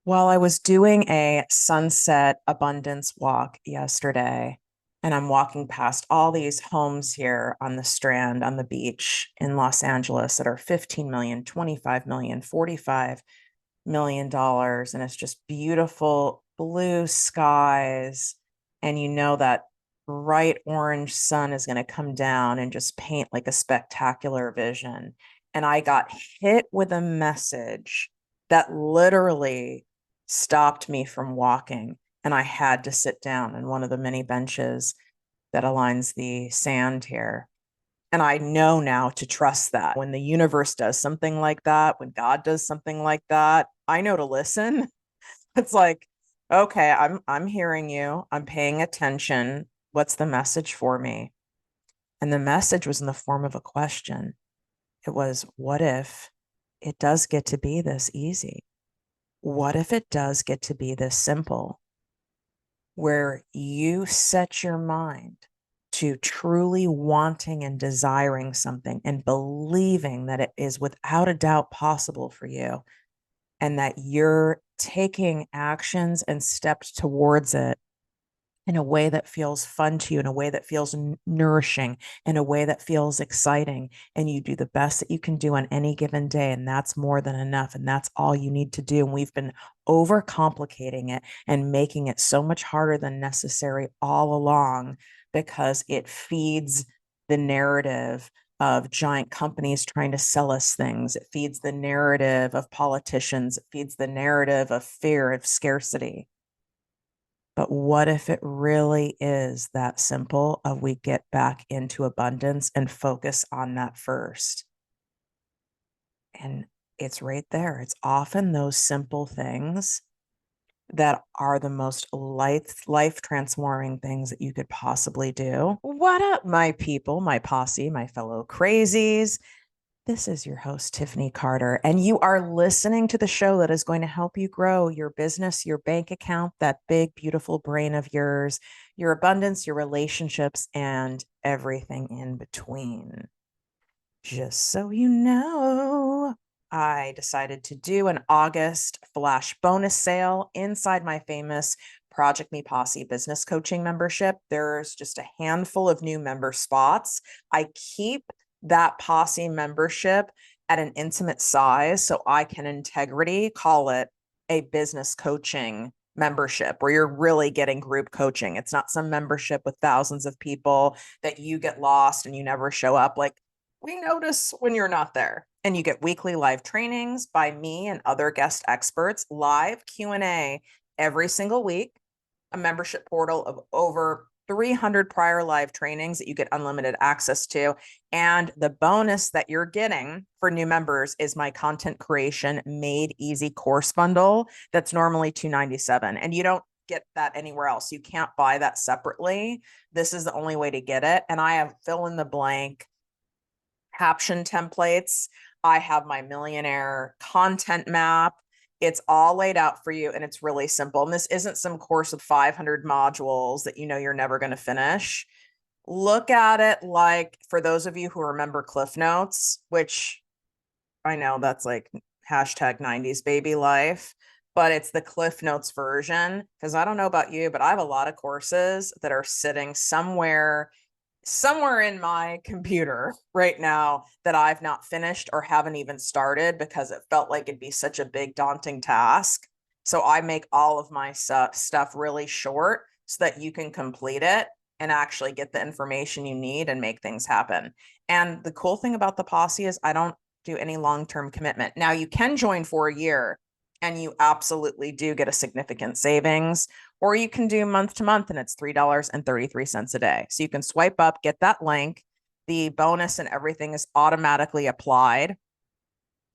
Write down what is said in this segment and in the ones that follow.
Well, I was doing a sunset abundance walk yesterday, and I'm walking past all these homes here on the Strand on the beach in Los Angeles that are 15 million, 25 million, 45 million dollars. And it's just beautiful blue skies. And you know that bright orange sun is going to come down and just paint like a spectacular vision. And I got hit with a message that literally stopped me from walking. And I had to sit down on one of the many benches that aligns the sand here. And I know now to trust that. When the universe does something like that, when God does something like that, I know to listen. It's like, okay, I'm hearing you. I'm paying attention. What's the message for me? And the message was in the form of a question. It was, what if it does get to be this easy? What if it does get to be this simple, where you set your mind to truly wanting and desiring something and believing that it is without a doubt possible for you, and that you're taking actions and steps towards it in a way that feels fun to you, in a way that feels nourishing, in a way that feels exciting. And you do the best that you can do on any given day. And that's more than enough. And that's all you need to do. And we've been overcomplicating it and making it so much harder than necessary all along because it feeds the narrative of giant companies trying to sell us things. It feeds the narrative of politicians. It feeds the narrative of fear, of scarcity. But what if it really is that simple of we get back into abundance and focus on that first? And it's right there. It's often those simple things that are the most life transforming things that you could possibly do. What up, my people, my posse, my fellow crazies? This is your host, Tiffany Carter, and you are listening to the show that is going to help you grow your business, your bank account, that big, beautiful brain of yours, your abundance, your relationships, and everything in between. Just so you know, I decided to do an August flash bonus sale inside my famous Project Me Posse business coaching membership. There's just a handful of new member spots. I keep that posse membership at an intimate size so I can integrity call it a business coaching membership where you're really getting group coaching. It's not some membership with thousands of people that you get lost and you never show up. Like, we notice when you're not there. And you get weekly live trainings by me and other guest experts, live Q&A every single week, a membership portal of over 300 prior live trainings that you get unlimited access to. And the bonus that you're getting for new members is my content creation made easy course bundle that's normally $297. And you don't get that anywhere else. You can't buy that separately. This is the only way to get it. And I have fill in the blank caption templates. I have my millionaire content map. It's all laid out for you and it's really simple. And this isn't some course with 500 modules that you know you're never going to finish. Look at it like, for those of you who remember Cliff Notes, which I know that's like hashtag 90s baby life, but it's the Cliff Notes version. Because I don't know about you, but I have a lot of courses that are sitting somewhere in my computer right now that I've not finished or haven't even started because it felt like it'd be such a big daunting task. So I make all of my stuff really short so that you can complete it and actually get the information you need and make things happen. And the cool thing about the posse is I don't do any long-term commitment. Now you can join for a year and you absolutely do get a significant savings, or you can do month to month and it's $3.33 a day. So you can swipe up, get that link. The bonus and everything is automatically applied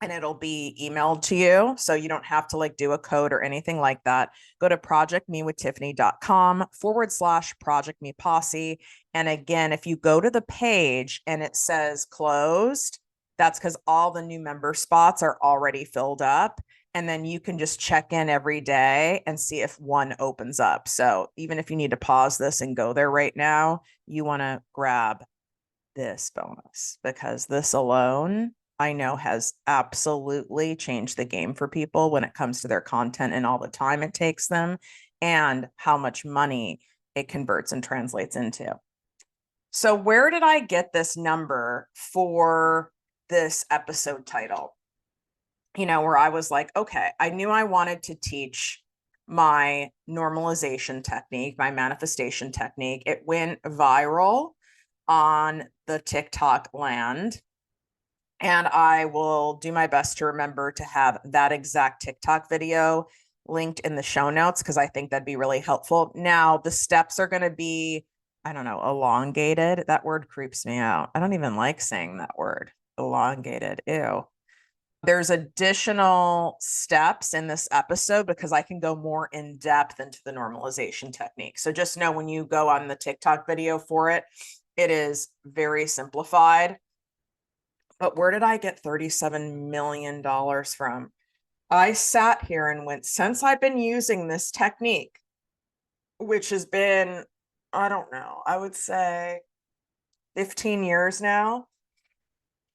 and it'll be emailed to you. So you don't have to like do a code or anything like that. Go to projectmewithtiffany.com/project me posse. And again, if you go to the page and it says closed, that's because all the new member spots are already filled up. And then you can just check in every day and see if one opens up. So even if you need to pause this and go there right now, you want to grab this bonus because this alone, I know has absolutely changed the game for people when it comes to their content and all the time it takes them and how much money it converts and translates into. So, where did I get this number for this episode title? Where I was like, okay, I knew I wanted to teach my normalization technique, my manifestation technique. It went viral on the TikTok land. And I will do my best to remember to have that exact TikTok video linked in the show notes because I think that'd be really helpful. Now, the steps are going to be, I don't know, elongated. That word creeps me out. I don't even like saying that word, elongated. Ew. There's additional steps in this episode because I can go more in depth into the normalization technique. So just know when you go on the TikTok video for it, it is very simplified. But where did I get $37 million from? I sat here and went, since I've been using this technique, which has been, I don't know, I would say 15 years now,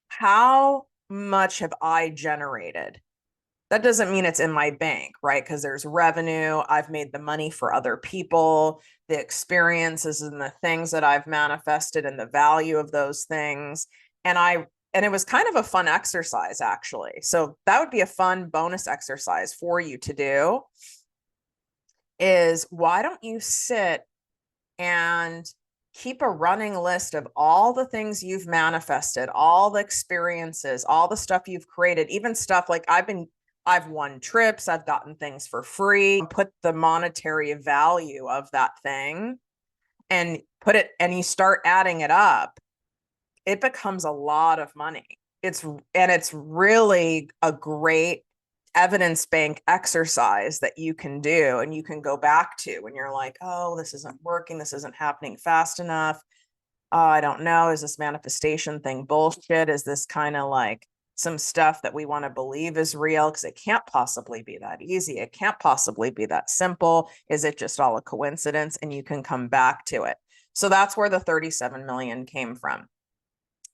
how much have I generated? That doesn't mean it's in my bank, right? Because there's revenue. I've made the money for other people, the experiences and the things that I've manifested and the value of those things. And it was kind of a fun exercise, actually. So that would be a fun bonus exercise for you to do is why don't you sit and keep a running list of all the things you've manifested, all the experiences, all the stuff you've created, even stuff like I've won trips, I've gotten things for free, put the monetary value of that thing and you start adding it up, it becomes a lot of money. It's really a great evidence bank exercise that you can do and you can go back to when you're like, oh, this isn't working, this isn't happening fast enough. I don't know, is this manifestation thing bullshit? Is this kind of like some stuff that we want to believe is real? Because it can't possibly be that easy. It can't possibly be that simple. Is it just all a coincidence? And you can come back to it. So that's where the 37 million came from.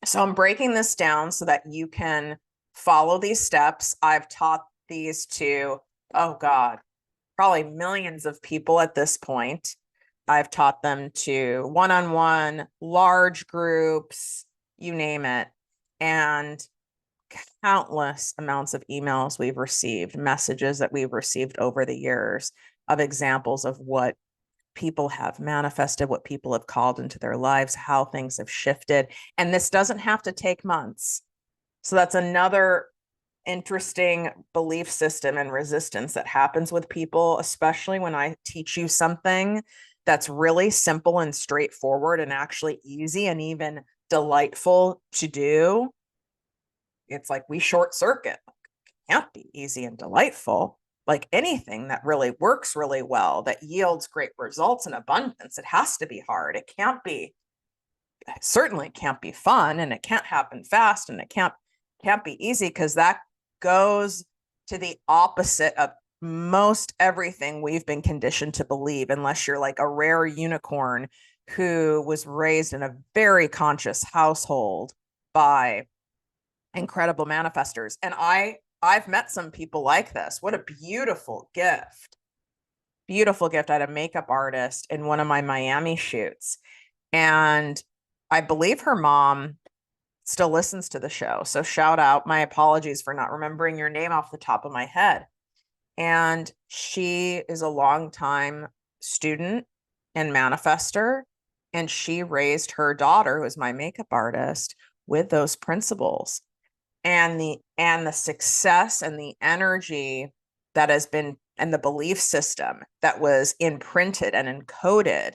So I'm breaking this down so that you can follow these steps. I've taught these to, oh God, probably millions of people at this point. I've taught them to one-on-one, large groups, you name it. And countless amounts of emails we've received, messages that we've received over the years of examples of what people have manifested, what people have called into their lives, how things have shifted. And this doesn't have to take months. So that's another interesting belief system and resistance that happens with people, especially when I teach you something that's really simple and straightforward and actually easy and even delightful to do. It's like we short circuit. It can't be easy and delightful. Like anything that really works really well, that yields great results and abundance, it has to be hard. It certainly can't be fun, and it can't happen fast, and it can't be easy, because that goes to the opposite of most everything we've been conditioned to believe, unless you're like a rare unicorn who was raised in a very conscious household by incredible manifestors. And I've met some people like this. What a beautiful gift. Beautiful gift. I had a makeup artist in one of my Miami shoots, and I believe her mom still listens to the show. So shout out. My apologies for not remembering your name off the top of my head. And she is a longtime student and manifester. And she raised her daughter, who is my makeup artist, with those principles. And the success and the energy that has been, and the belief system that was imprinted and encoded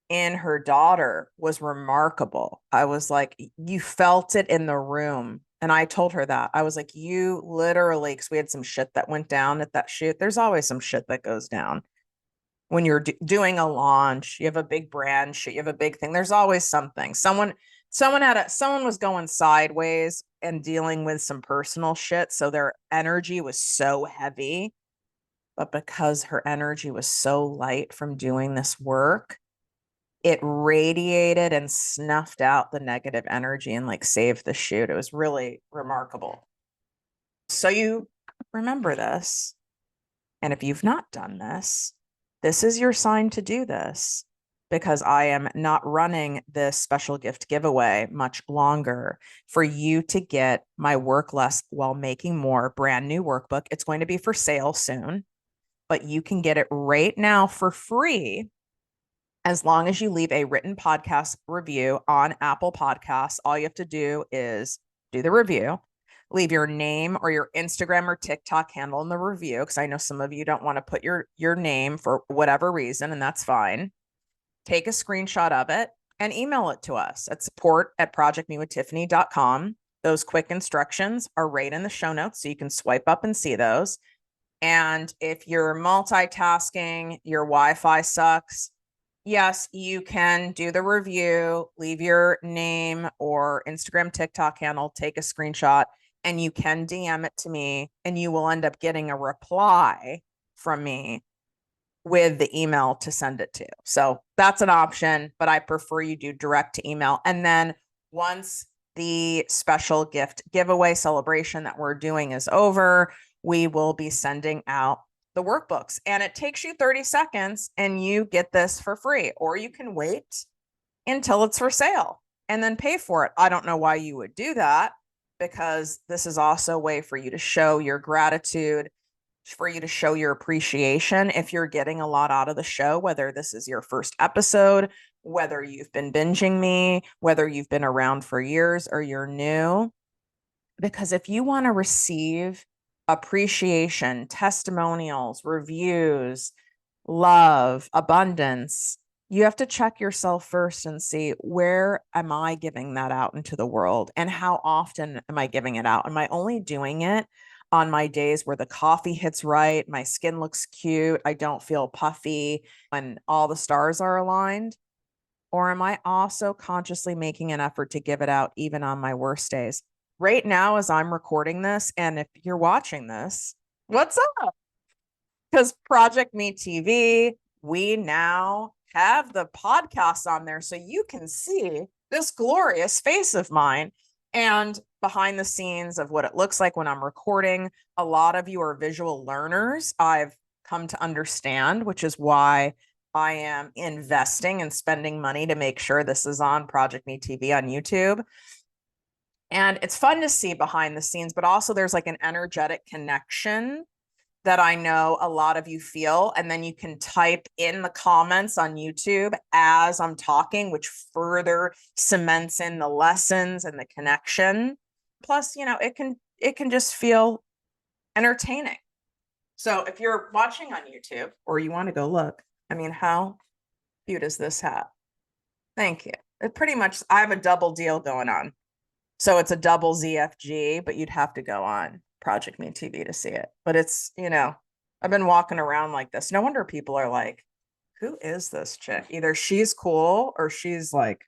in her daughter was remarkable. I was like, you felt it in the room. And I told her that. I was like, you literally, because we had some shit that went down at that shoot. There's always some shit that goes down when you're doing a launch. You have a big brand shoot, you have a big thing. There's always something. Someone was going sideways and dealing with some personal shit. So their energy was so heavy. But because her energy was so light from doing this work, it radiated and snuffed out the negative energy and like saved the shoot. It was really remarkable. So you remember this. And if you've not done this, this is your sign to do this, because I am not running this special gift giveaway much longer for you to get my Work Less While Making More brand new workbook. It's going to be for sale soon, but you can get it right now for free as long as you leave a written podcast review on Apple Podcasts. All you have to do is do the review, leave your name or your Instagram or TikTok handle in the review, because I know some of you don't want to put your name for whatever reason, and that's fine. Take a screenshot of it and email it to us at support@projectmewithtiffany.com. Those quick instructions are right in the show notes, so you can swipe up and see those. And if you're multitasking, your Wi-Fi sucks, yes, you can do the review, leave your name or Instagram, TikTok handle, take a screenshot, and you can DM it to me, and you will end up getting a reply from me with the email to send it to. So that's an option, but I prefer you do direct to email. And then once the special gift giveaway celebration that we're doing is over, we will be sending out the workbooks, and it takes you 30 seconds and you get this for free, or you can wait until it's for sale and then pay for it. I don't know why you would do that, because this is also a way for you to show your gratitude, for you to show your appreciation if you're getting a lot out of the show, whether this is your first episode, whether you've been binging me, whether you've been around for years or you're new. Because if you want to receive appreciation, testimonials, reviews, love, abundance, you have to check yourself first and see, where am I giving that out into the world? And how often am I giving it out? Am I only doing it on my days where the coffee hits right, my skin looks cute, I don't feel puffy, when all the stars are aligned? Or am I also consciously making an effort to give it out even on my worst days? Right now, as I'm recording this, and if you're watching this, what's up? Because Project Me TV, we now have the podcast on there, so you can see this glorious face of mine and behind the scenes of what it looks like when I'm recording. A lot of you are visual learners, I've come to understand, which is why I am investing and spending money to make sure this is on Project Me TV on YouTube. And it's fun to see behind the scenes, but also there's like an energetic connection that I know a lot of you feel. And then you can type in the comments on YouTube as I'm talking, which further cements in the lessons and the connection. Plus, it can just feel entertaining. So if you're watching on YouTube, or you want to go look, I mean, how cute is this hat? Thank you. It pretty much, I have a double deal going on. So it's a double ZFG, but you'd have to go on Project Me TV to see it. But it's, I've been walking around like this. No wonder people are like, who is this chick? Either she's cool or she's like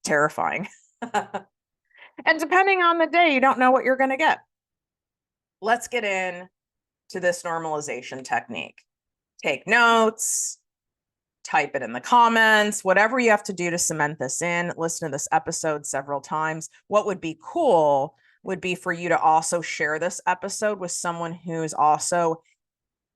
terrifying. And depending on the day, you don't know what you're going to get. Let's get in to this normalization technique. Take notes, type it in the comments, whatever you have to do to cement this in. Listen to this episode several times. What would be cool would be for you to also share this episode with someone who's also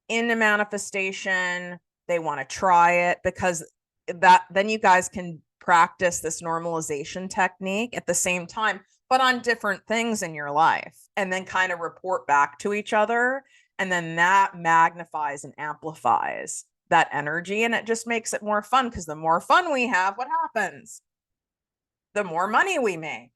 into manifestation. They want to try it, because then you guys can practice this normalization technique at the same time, but on different things in your life, and then kind of report back to each other. And then that magnifies and amplifies that energy, and it just makes it more fun, because the more fun we have, what happens? The more money we make.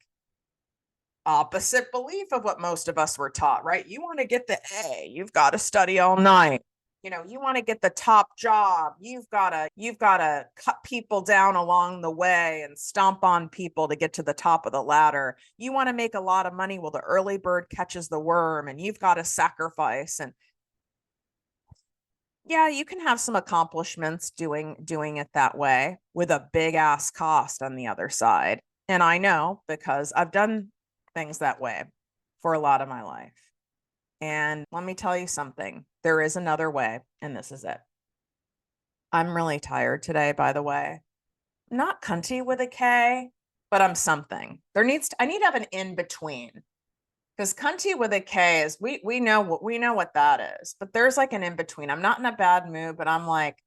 Opposite belief of what most of us were taught, right? You want to get the A, you've got to study all night. You want to get the top job, you've got to cut people down along the way and stomp on people to get to the top of the ladder. You want to make a lot of money, well, the early bird catches the worm, and you've got to sacrifice. And yeah, you can have some accomplishments doing it that way with a big ass cost on the other side. And I know, because I've done things that way for a lot of my life. And let me tell you something, there is another way, and this is it. I'm really tired today, by the way. not cunty with a K, but I'm something. I need to have an in between. Because cunty with a K is we know what that is, but there's like an in between. I'm not in a bad mood, but I'm like,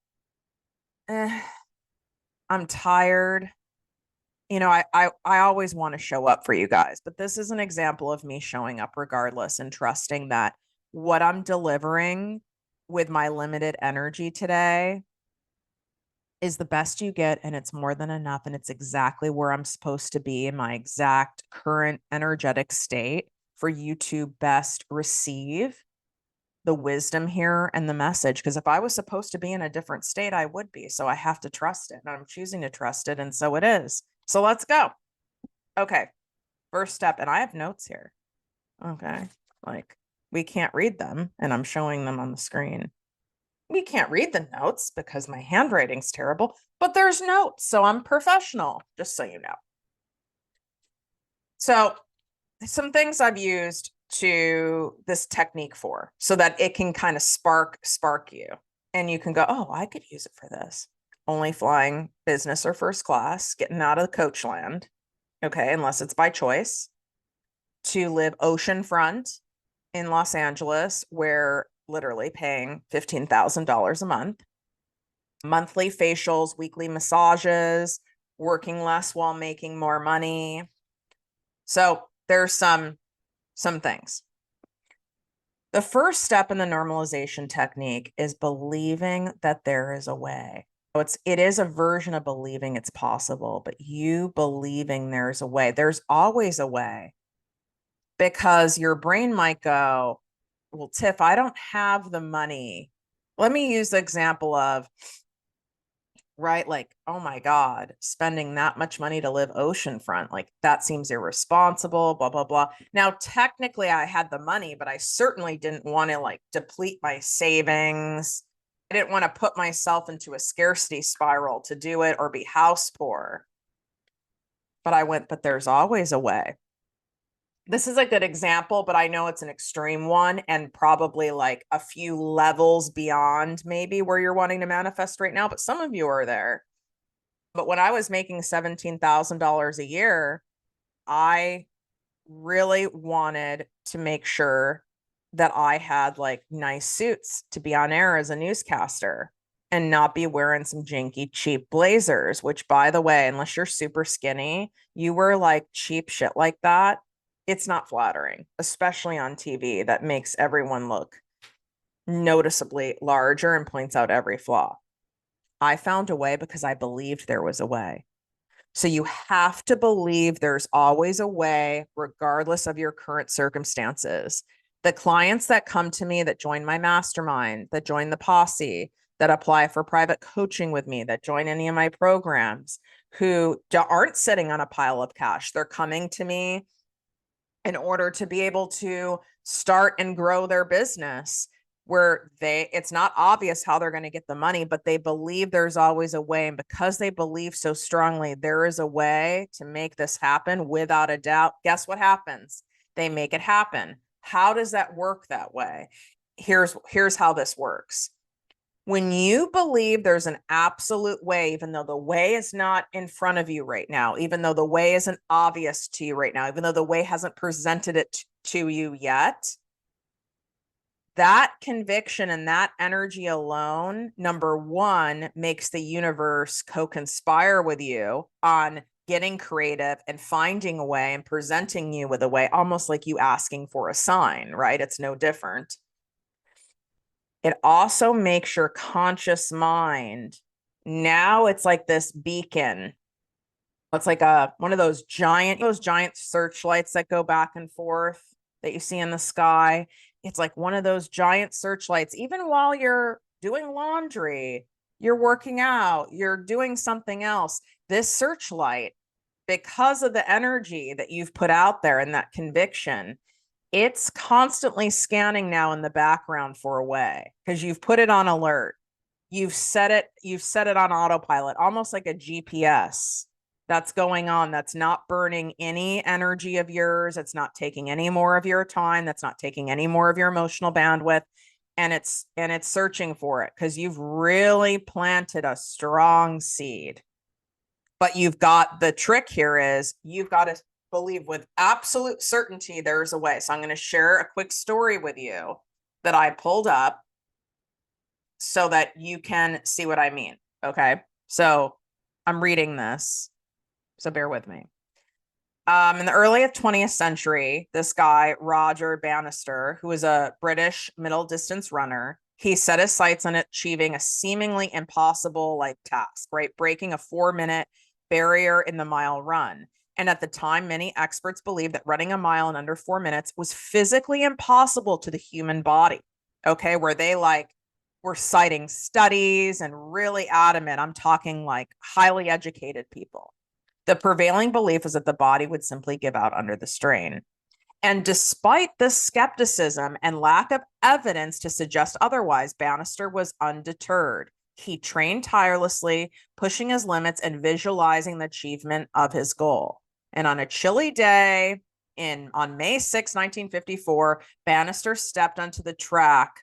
I'm tired. I always want to show up for you guys, but this is an example of me showing up regardless and trusting that what I'm delivering with my limited energy today is the best you get, and it's more than enough, and it's exactly where I'm supposed to be in my exact current energetic state for you to best receive the wisdom here and the message. Because if I was supposed to be in a different state, I would be. So I have to trust it, and I'm choosing to trust it, and so it is. So let's go. Okay, first step, and I have notes here. Okay, like we can't read them, and I'm showing them on the screen. We can't read the notes because my handwriting's terrible, but there's notes, so I'm professional, just so you know. So some things I've used to this technique for so that it can kind of spark you, and you can go, oh, I could use it for this. Only flying business or first class, getting out of the coach land, okay, unless it's by choice, to live oceanfront in Los Angeles, where literally paying $15,000 a month, monthly facials, weekly massages, working less while making more money. So there's some things. The first step in the normalization technique is believing that there is a way. So it is a version of believing it's possible, but you believing there's a way. There's always a way, because your brain might go, well, Tiff, I don't have the money. Let me use the example of, right, like, oh my God, spending that much money to live oceanfront, like that seems irresponsible, blah, blah, blah. Now, technically I had the money, but I certainly didn't want to like deplete my savings. I didn't want to put myself into a scarcity spiral to do it or be house poor. But I went, but there's always a way. This is a good example, but I know it's an extreme one and probably like a few levels beyond maybe where you're wanting to manifest right now, but some of you are there. But when I was making $17,000 a year, I really wanted to make sure that I had like nice suits to be on air as a newscaster and not be wearing some janky, cheap blazers, which, by the way, unless you're super skinny, you wear like cheap shit like that. It's not flattering, especially on TV. That makes everyone look noticeably larger and points out every flaw. I found a way because I believed there was a way. So you have to believe there's always a way, regardless of your current circumstances. The clients that come to me, that join my mastermind, that join the posse, that apply for private coaching with me, that join any of my programs, who aren't sitting on a pile of cash. They're coming to me in order to be able to start and grow their business, where it's not obvious how they're going to get the money, but they believe there's always a way. And because they believe so strongly there is a way to make this happen without a doubt, guess what happens? They make it happen. How does that work that way? Here's how this works. When you believe there's an absolute way, even though the way is not in front of you right now, even though the way isn't obvious to you right now, even though the way hasn't presented it to you yet, that conviction and that energy alone, number one, makes the universe co-conspire with you on getting creative and finding a way and presenting you with a way, almost like you asking for a sign, right? It's no different. It also makes your conscious mind, now it's like this beacon. It's like one of those giant searchlights that go back and forth that you see in the sky. It's like one of those giant searchlights. Even while you're doing laundry, you're working out, you're doing something else, this searchlight, because of the energy that you've put out there and that conviction, it's constantly scanning now in the background for a way, because you've put it on alert. You've set it on autopilot, almost like a GPS that's going on, that's not burning any energy of yours. It's not taking any more of your time. That's not taking any more of your emotional bandwidth. And it's searching for it because you've really planted a strong seed. But you've got the trick here is you've got to believe with absolute certainty there's a way. So I'm going to share a quick story with you that I pulled up so that you can see what I mean. Okay. So I'm reading this. So bear with me. In the early 20th century, this guy, Roger Bannister, who was a British middle distance runner, he set his sights on achieving a seemingly impossible task, right? Breaking a 4-minute barrier in the mile run. And at the time, many experts believed that running a mile in under 4 minutes was physically impossible to the human body. Okay. Where they were citing studies and really adamant. I'm talking highly educated people. The prevailing belief was that the body would simply give out under the strain. And despite this skepticism and lack of evidence to suggest otherwise, Bannister was undeterred. He trained tirelessly, pushing his limits and visualizing the achievement of his goal. And on a chilly day on May 6, 1954, Bannister stepped onto the track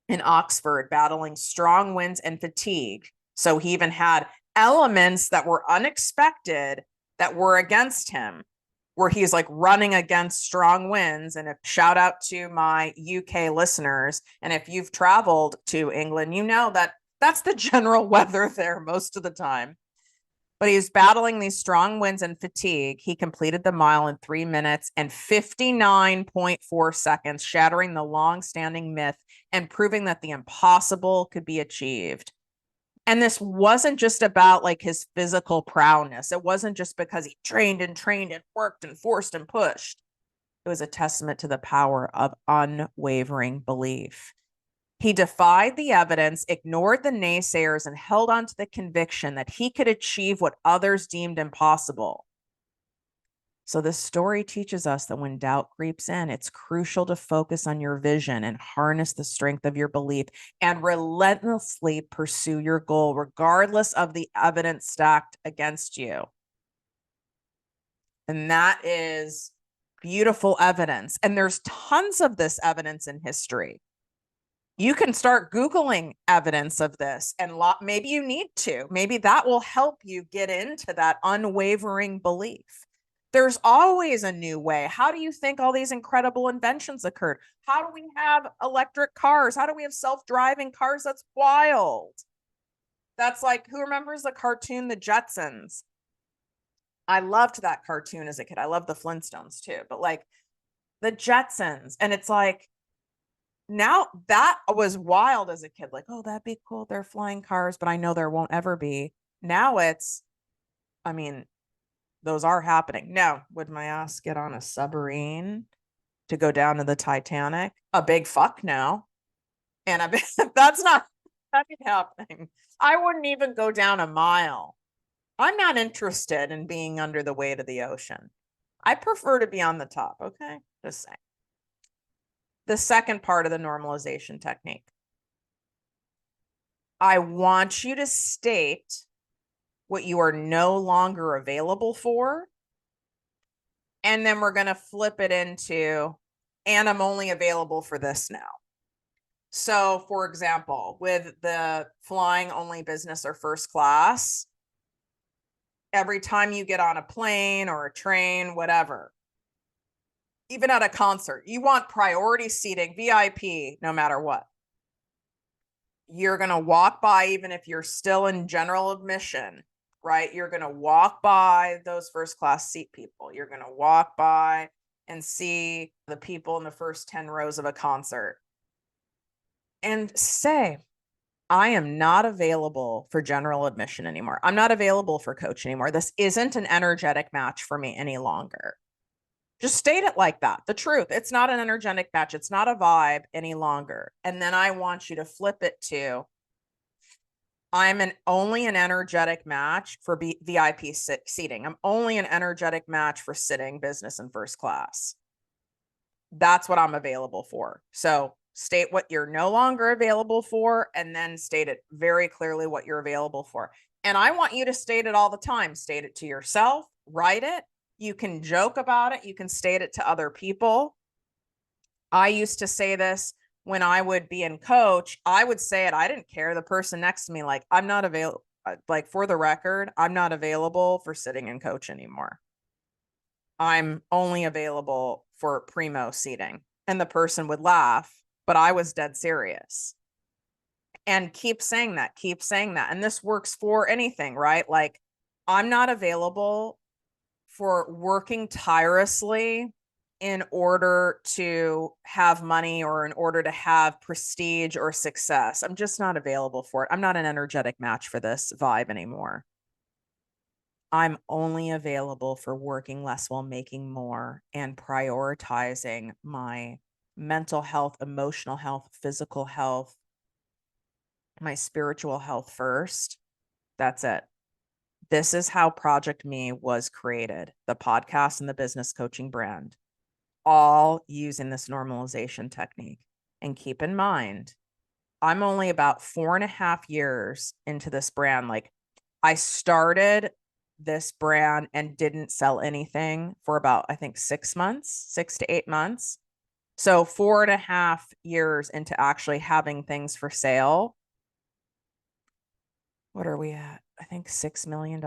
in Oxford, battling strong winds and fatigue. So he even had elements that were unexpected that were against him, where he's running against strong winds. And shout out to my UK listeners. And if you've traveled to England, you know that that's the general weather there most of the time. But he's battling these strong winds and fatigue. He completed the mile in 3 minutes and 59.4 seconds, shattering the long-standing myth and proving that the impossible could be achieved. And this wasn't just about his physical prowess. It wasn't just because he trained and worked and forced and pushed. It was a testament to the power of unwavering belief. He defied the evidence, ignored the naysayers, and held on to the conviction that he could achieve what others deemed impossible. So this story teaches us that when doubt creeps in, it's crucial to focus on your vision and harness the strength of your belief and relentlessly pursue your goal, regardless of the evidence stacked against you. And that is beautiful evidence. And there's tons of this evidence in history. You can start Googling evidence of this, and maybe you need to. Maybe that will help you get into that unwavering belief. There's always a new way. How do you think all these incredible inventions occurred? How do we have electric cars? How do we have self-driving cars? That's wild. That's who remembers the cartoon, The Jetsons? I loved that cartoon as a kid. I love the Flintstones too, but The Jetsons. And it's now that was wild as a kid, oh, that'd be cool. They're flying cars, but I know there won't ever be. Now those are happening. Now, would my ass get on a submarine to go down to the Titanic? A big fuck no. And that's not happening. I wouldn't even go down a mile. I'm not interested in being under the weight of the ocean. I prefer to be on the top. Okay. Just saying. The second part of the normalization technique. I want you to state what you are no longer available for. And then we're going to flip it into, and I'm only available for this now. So for example, with the flying only business or first class, every time you get on a plane or a train, whatever, even at a concert, you want priority seating, VIP, no matter what. You're going to walk by, even if you're still in general admission, right? You're going to walk by those first class seat people. You're going to walk by and see the people in the first 10 rows of a concert and say, I am not available for general admission anymore. I'm not available for coach anymore. This isn't an energetic match for me any longer. Just state it like that. The truth. It's not an energetic match. It's not a vibe any longer. And then I want you to flip it to, I'm only an energetic match for VIP seating. I'm only an energetic match for sitting, business, and first class. That's what I'm available for. So state what you're no longer available for, and then state it very clearly what you're available for. And I want you to state it all the time. State it to yourself, write it. You can joke about it. You can state it to other people. I used to say this when I would be in coach. I would say it. I didn't care. The person next to me, I'm not like for the record, I'm not available for sitting and coach anymore. I'm only available for primo seating. And the person would laugh, but I was dead serious. And keep saying that, keep saying that. And this works for anything, right? Like, I'm not available for working tirelessly in order to have money or in order to have prestige or success. I'm just not available for it. I'm not an energetic match for this vibe anymore. I'm only available for working less while making more and prioritizing my mental health, emotional health, physical health, my spiritual health first. That's it. This is how Project Me was created, the podcast and the business coaching brand, all using this normalization technique. And keep in mind, I'm only about 4.5 years into this brand. Like, I started this brand and didn't sell anything for about, I think, 6 months, 6 to 8 months. So 4.5 years into actually having things for sale. What are we at? I think $6 million.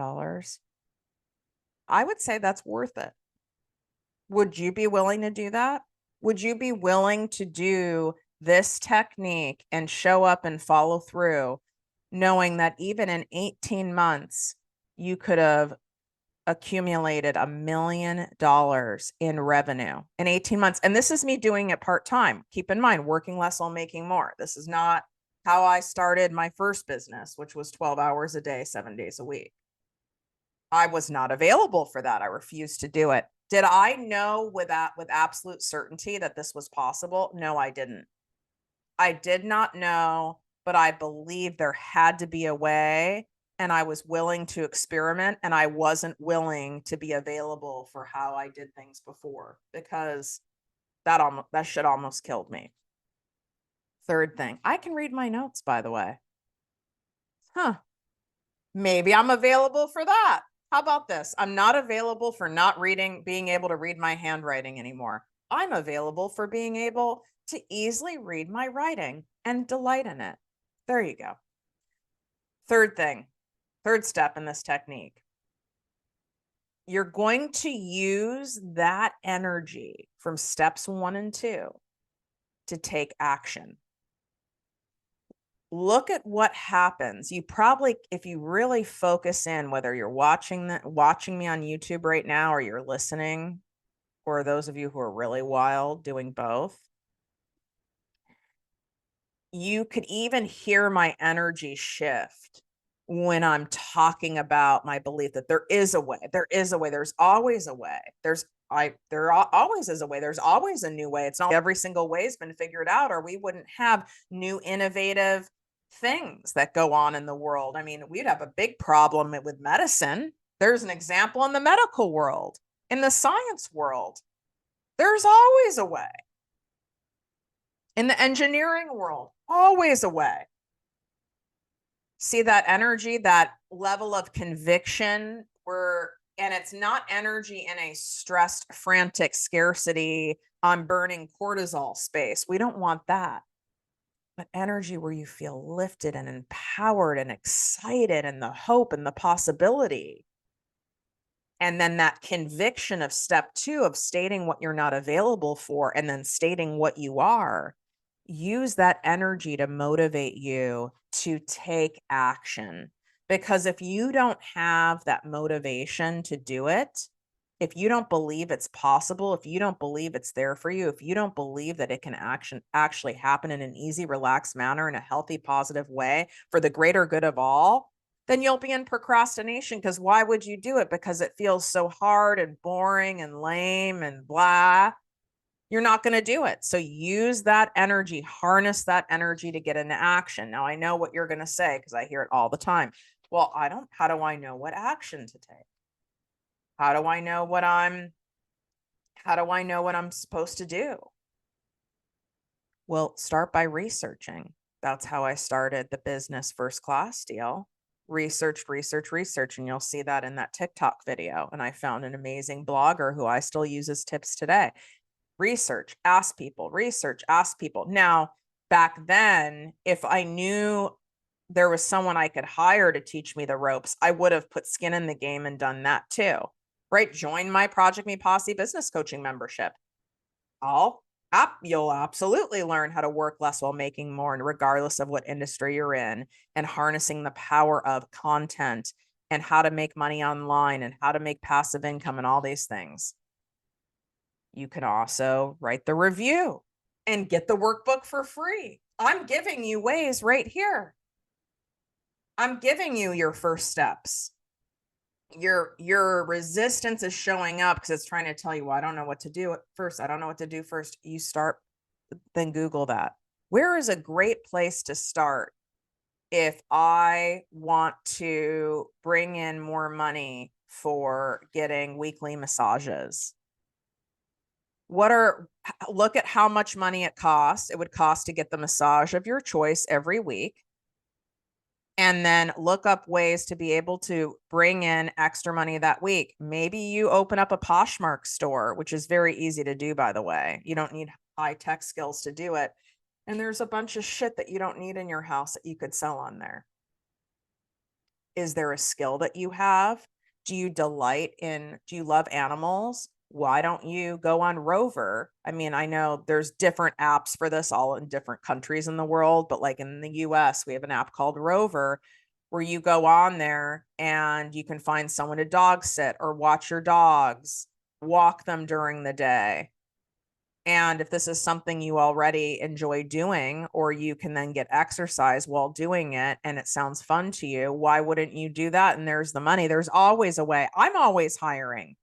I would say that's worth it. Would you be willing to do that? Would you be willing to do this technique and show up and follow through, knowing that even in 18 months, you could have accumulated $1 million in revenue in 18 months? And this is me doing it part-time. Keep in mind, working less while making more. This is not how I started my first business, which was 12 hours a day, 7 days a week. I was not available for that. I refused to do it. Did I know with absolute certainty that this was possible? No, I didn't. I did not know, but I believed there had to be a way, and I was willing to experiment, and I wasn't willing to be available for how I did things before, because that shit almost killed me. Third thing, I can read my notes, by the way. Maybe I'm available for that. How about this? I'm not available for not being able to read my handwriting anymore. I'm available for being able to easily read my writing and delight in it. There you go. Third thing, third step in this technique. You're going to use that energy from steps 1 and 2 to take action. Look at what happens. You probably, if you really focus in, whether you're watching me on YouTube right now, or you're listening, or those of you who are really wild doing both, you could even hear my energy shift when I'm talking about my belief that there is a way. There is a way. There's always a way. There always is a way. There's always a new way. It's not like every single way has been figured out, or we wouldn't have new innovative things that go on in the world. I mean, we'd have a big problem with medicine. There's an example in the medical world, in the science world. There's always a way. In the engineering world, always a way. See that energy, that level of conviction and it's not energy in a stressed, frantic, scarcity, I'm burning cortisol space. We don't want that. But energy where you feel lifted and empowered and excited, and the hope and the possibility. And then that conviction of step 2 of stating what you're not available for and then stating what you are. Use that energy to motivate you to take action. Because if you don't have that motivation to do it, if you don't believe it's possible, if you don't believe it's there for you, if you don't believe that it can actually happen in an easy, relaxed manner, in a healthy, positive way for the greater good of all, then you'll be in procrastination. Because why would you do it? Because it feels so hard and boring and lame and blah. You're not going to do it. So use that energy, harness that energy to get into action. Now, I know what you're going to say, because I hear it all the time. Well, how do I know what action to take? How do I know what I'm supposed to do? Well, start by researching. That's how I started the business first class deal. Research, and you'll see that in that TikTok video. And I found an amazing blogger who I still use as tips today. Research, ask people, research, ask people. Now, back then, if I knew there was someone I could hire to teach me the ropes, I would have put skin in the game and done that too, right? Join my Project Me Posse business coaching membership. You'll absolutely learn how to work less while making more, and regardless of what industry you're in, and harnessing the power of content and how to make money online and how to make passive income and all these things. You can also write the review and get the workbook for free. I'm giving you ways right here. I'm giving you your first steps. Your resistance is showing up because it's trying to tell you, well, I don't know what to do at first. I don't know what to do first. You start, then Google that. Where is a great place to start if I want to bring in more money for getting weekly massages? Look at how much money it costs. It would cost to get the massage of your choice every week. And then look up ways to be able to bring in extra money that week. Maybe you open up a Poshmark store, which is very easy to do, by the way. You don't need high tech skills to do it. And there's a bunch of shit that you don't need in your house that you could sell on there. Is there a skill that you have? Do you love animals? Why don't you go on Rover? I mean, I know there's different apps for this all in different countries in the world, but like in the US, we have an app called Rover where you go on there and you can find someone to dog sit or watch your dogs, walk them during the day. And if this is something you already enjoy doing, or you can then get exercise while doing it and it sounds fun to you, why wouldn't you do that? And there's the money. There's always a way. I'm always hiring.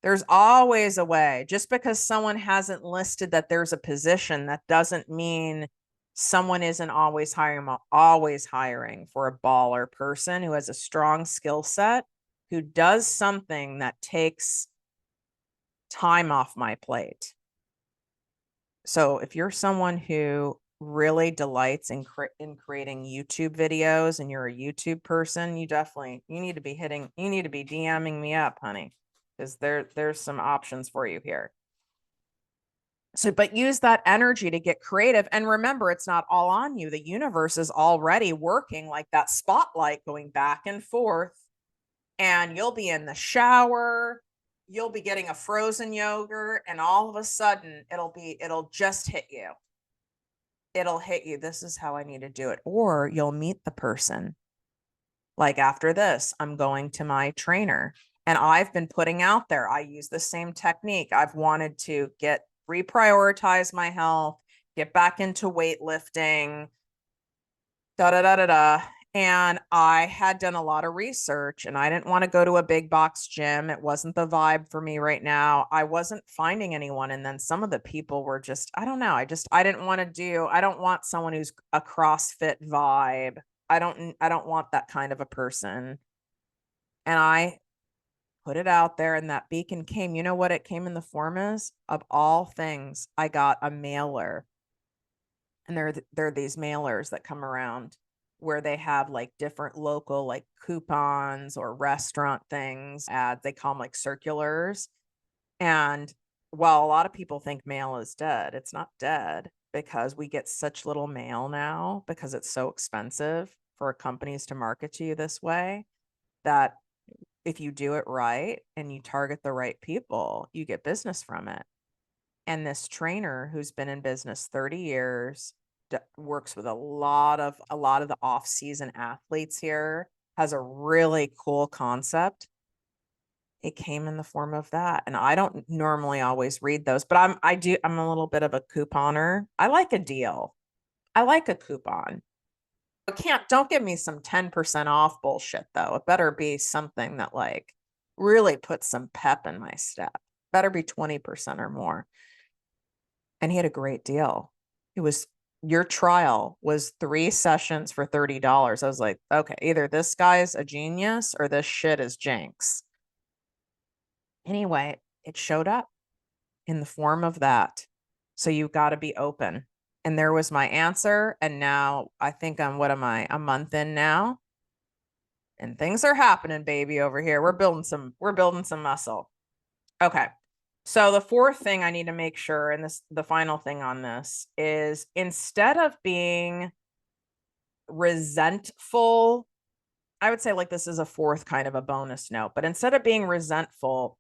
There's always a way. Just because someone hasn't listed that there's a position, that doesn't mean someone isn't always hiring. I'm always hiring for a baller person who has a strong skill set, who does something that takes time off my plate. So if you're someone who really delights in creating YouTube videos and you're a YouTube person, you need to be DMing me up, honey, because there's some options for you here. So, but use that energy to get creative. And remember, it's not all on you. The universe is already working like that spotlight going back and forth. And you'll be in the shower, you'll be getting a frozen yogurt, and all of a sudden it'll just hit you. It'll hit you. This is how I need to do it. Or you'll meet the person. Like after this, I'm going to my trainer, and I've been putting out there, I use the same technique. I've wanted to reprioritize my health, get back into weightlifting, da da da da da. And I had done a lot of research and I didn't want to go to a big box gym. It wasn't the vibe for me right now. I wasn't finding anyone. And then some of the people were just, I don't know. I don't want someone who's a CrossFit vibe. I don't want that kind of a person. And I put it out there and that beacon came. You know what it came in the form is? Of all things, I got a mailer. And there are these mailers that come around where they have like different local like coupons or restaurant things, ads, they call them like circulars. And while a lot of people think mail is dead, it's not dead, because we get such little mail now because it's so expensive for companies to market to you this way, that if you do it right and you target the right people, you get business from it. And this trainer who's been in business 30 years, works with a lot of the off-season athletes here, has a really cool concept. It came in the form of that. And I don't normally always read those, but I'm a little bit of a couponer. I like a deal. I like a coupon. Don't give me some 10% off bullshit though. It better be something that like really puts some pep in my step. Better be 20% or more. And he had a great deal. Your trial was 3 sessions for $30. I was like, okay, either this guy's a genius or this shit is Jenks. Anyway, it showed up in the form of that. So you got to be open. And there was my answer. And now I think a month in now? And things are happening, baby, over here. We're building some muscle. Okay. So the fourth thing I need to make sure, and the final thing on this is, instead of being resentful, I would say like this is a fourth kind of a bonus note, but instead of being resentful,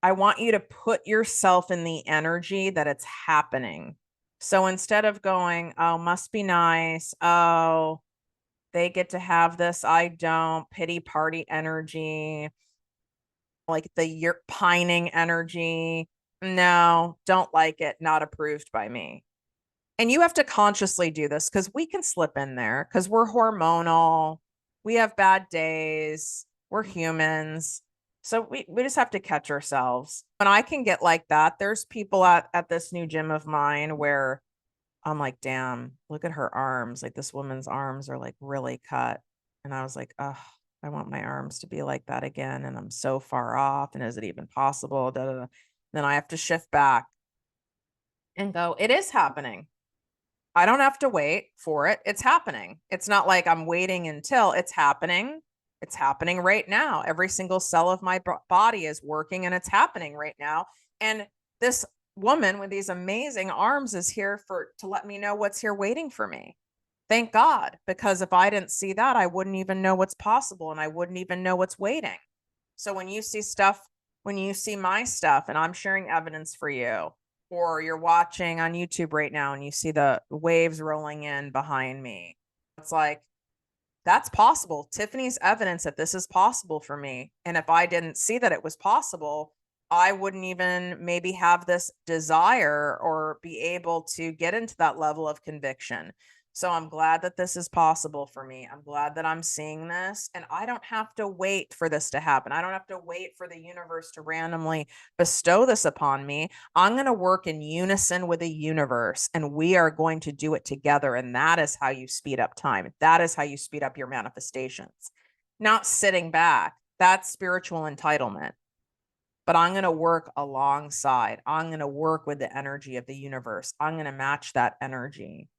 I want you to put yourself in the energy that it's happening. So instead of going, oh, must be nice. Oh, they get to have this. I don't. Pity party energy, like the year pining energy. No, don't like it. Not approved by me. And you have to consciously do this because we can slip in there because we're hormonal. We have bad days. We're humans. So we just have to catch ourselves. When I can get like that, there's people at this new gym of mine where I'm like, damn, look at her arms. Like this woman's arms are like really cut. And I was like, oh, I want my arms to be like that again. And I'm so far off. And is it even possible? Da, da, da. Then I have to shift back and go, it is happening. I don't have to wait for it. It's happening. It's not like I'm waiting until it's happening. It's happening right now. Every single cell of my body is working and it's happening right now. And this woman with these amazing arms is here to let me know what's here waiting for me. Thank God, because if I didn't see that, I wouldn't even know what's possible and I wouldn't even know what's waiting. So when you see stuff, when you see my stuff and I'm sharing evidence for you, or you're watching on YouTube right now and you see the waves rolling in behind me, it's like, that's possible. Tiffany's evidence that this is possible for me. And if I didn't see that it was possible, I wouldn't even maybe have this desire or be able to get into that level of conviction. So I'm glad that this is possible for me. I'm glad that I'm seeing this and I don't have to wait for this to happen. I don't have to wait for the universe to randomly bestow this upon me. I'm going to work in unison with the universe and we are going to do it together. And that is how you speed up time. That is how you speed up your manifestations, not sitting back. That's spiritual entitlement. But I'm going to work alongside. I'm going to work with the energy of the universe. I'm going to match that energy.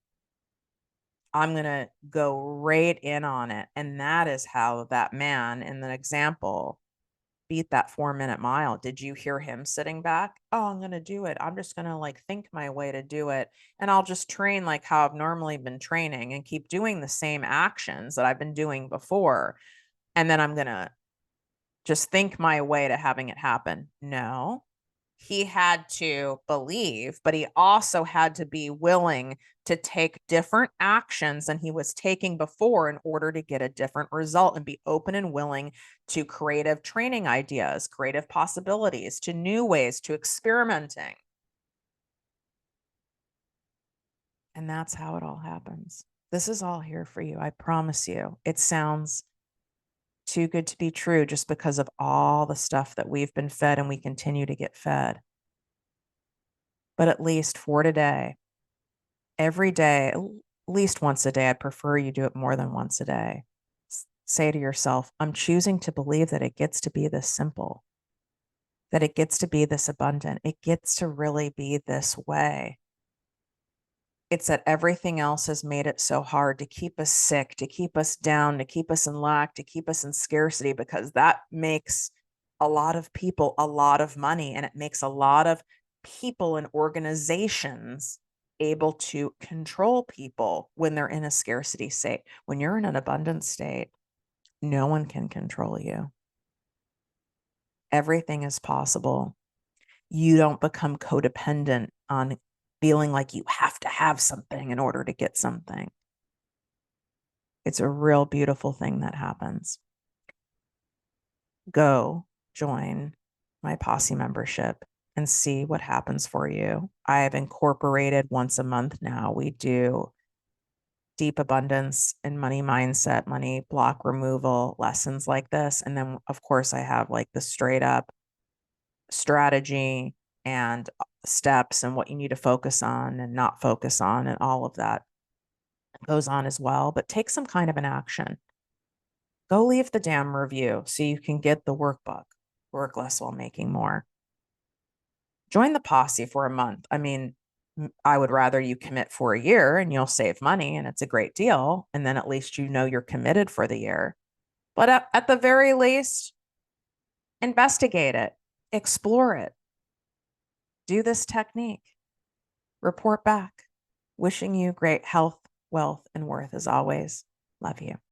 I'm going to go right in on it. And that is how that man in the example beat that 4-minute mile. Did you hear him sitting back? Oh, I'm going to do it. I'm just going to like think my way to do it. And I'll just train like how I've normally been training and keep doing the same actions that I've been doing before. And then I'm going to just think my way to having it happen. No, he had to believe, but he also had to be willing to take different actions than he was taking before in order to get a different result and be open and willing to creative training ideas, creative possibilities, to new ways, to experimenting. And that's how it all happens. This is all here for you. I promise you. It sounds too good to be true just because of all the stuff that we've been fed and we continue to get fed. But at least for today, every day, at least once a day, I'd prefer you do it more than once a day. Say to yourself, I'm choosing to believe that it gets to be this simple, that it gets to be this abundant. It gets to really be this way. It's that everything else has made it so hard to keep us sick, to keep us down, to keep us in lack, to keep us in scarcity, because that makes a lot of people a lot of money. And it makes a lot of people and organizations able to control people when they're in a scarcity state. When you're in an abundant state, no one can control you. Everything is possible. You don't become codependent on feeling like you have to have something in order to get something. It's a real beautiful thing that happens. Go join my posse membership and see what happens for you. I have incorporated once a month now. We do deep abundance and money mindset, money block removal lessons like this. And then, of course, I have like the straight up strategy and steps and what you need to focus on and not focus on, and all of that goes on as well. But take some kind of an action. Go leave the damn review so you can get the workbook, Work Less While Making More. Join the posse for a month. I mean, I would rather you commit for a year and you'll save money and it's a great deal. And then at least you know you're committed for the year. But at the very least, investigate it, explore it, do this technique, report back. Wishing you great health, wealth, and worth as always. Love you.